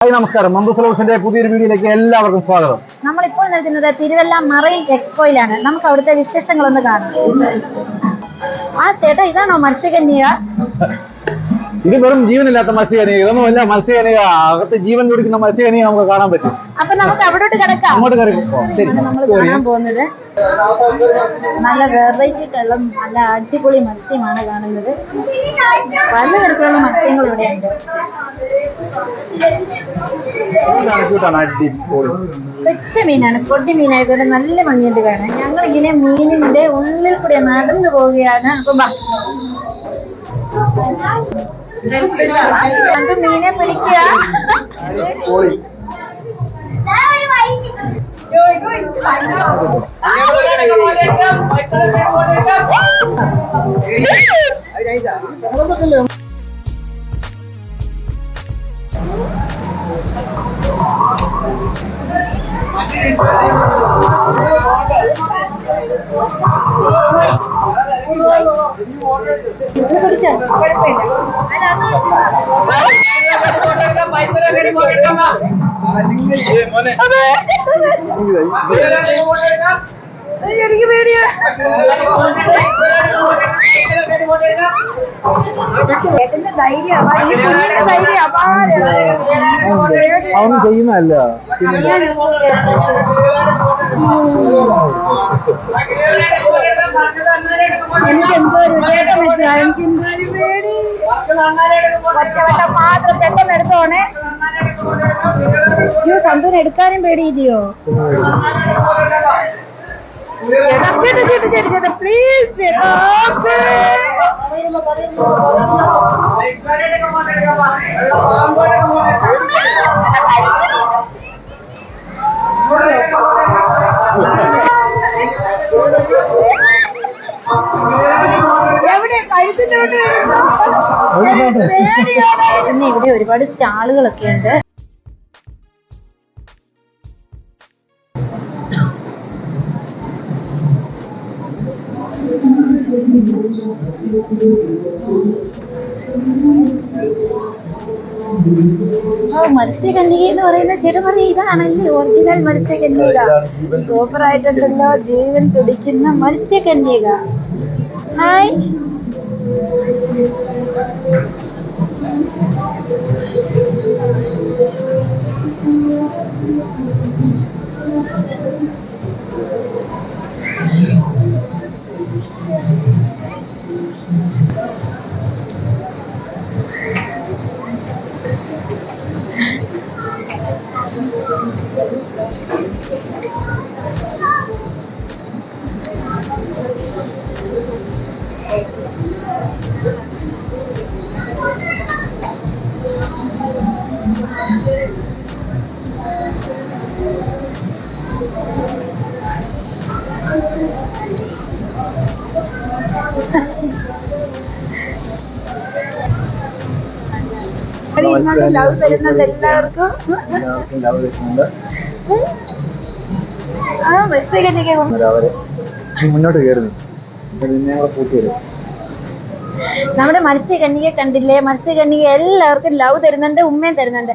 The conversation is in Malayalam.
ഹായ് നമസ്കാരം, മന്ദൂസ് വ്ലോഗ്സിന്റെ പുതിയൊരു വീഡിയോയിലേക്ക് എല്ലാവർക്കും സ്വാഗതം. നമ്മളിപ്പോൾ നിൽക്കുന്നത് തിരുവല്ല മറൈൻ എക്സ്പോയിലാണ്. നമുക്ക് അവിടുത്തെ വിശേഷങ്ങളൊന്ന് കാണാം. ആ ചേട്ടാ, ഇതാണോ മത്സ്യകന്യക? ഇത് വെറും ജീവനില്ലാത്ത മത്സ്യകന്യക, ഇതൊന്നുമല്ല മത്സ്യകന്യക. അകത്ത് ജീവൻ തുടിക്കുന്ന മത്സ്യകന്യക നമുക്ക് കാണാൻ പറ്റും. അപ്പൊ നമുക്ക് അവിടോട്ട് കിടക്കാം. അങ്ങോട്ട് കിടക്കും. നമ്മൾ കാണാൻ പോകുന്നത് നല്ല വെറൈറ്റി ടൈം, നല്ല അടിപൊളി മത്സ്യമാണ് കാണുന്നത്. പലതരത്തിലുള്ള മത്സ്യങ്ങൾ ഇവിടെയുണ്ട്. കൊച്ചു മീനാണ്, പൊടി മീനായിക്കോട്ടെ, നല്ല ഭംഗിയുണ്ട് കാണാൻ. ഞങ്ങൾ ഇങ്ങനെ മീനിന്റെ ഉള്ളിൽ കൂടെ നടന്നു പോവുകയാണ്. അപ്പൊ മീനെ പിടിക്കുക. പിടിച്ചോ, കുഴപ്പമില്ല. എനിക്ക് പേടിയാ. ചേട്ടന്റെ ധൈര്യം, ഈ കുഞ്ഞിന്റെ ധൈര്യം അവൻ ചെയ്യുന്നതല്ല. പേടി. ഒറ്റവട്ടം മാത്രം പെട്ടെന്ന് എടുത്തോണേ. അയ്യോ, സന്തോഷം എടുക്കാനും പേടിയില്ലയോ? ചേട്ടാ പ്ലീസ് ചേട്ടാ. പിന്നെ ഇവിടെ ഒരുപാട് സ്റ്റാളുകളൊക്കെ ഉണ്ട്. മത്സ്യകന്യക എന്ന് പറയുന്ന ചേട്ടൻ പറയും, ഇതാണല്ലേ ഒറിജിനൽ മത്സ്യകന്യക. സൂപ്പർ ആയിട്ടുണ്ടല്ലോ, ജീവൻ തുടിക്കുന്ന മത്സ്യകന്യക. ഹായ്. ലവ് തരുന്നുണ്ട് എല്ലാവർക്കും. മുന്നോട്ട് കയറുന്നു. നമ്മുടെ മത്സ്യകന്യക കണ്ടില്ലേ? മത്സ്യകന്യക എല്ലാവർക്കും ലവ് തരുന്നുണ്ട്, ഉമ്മയും തരുന്നുണ്ട്.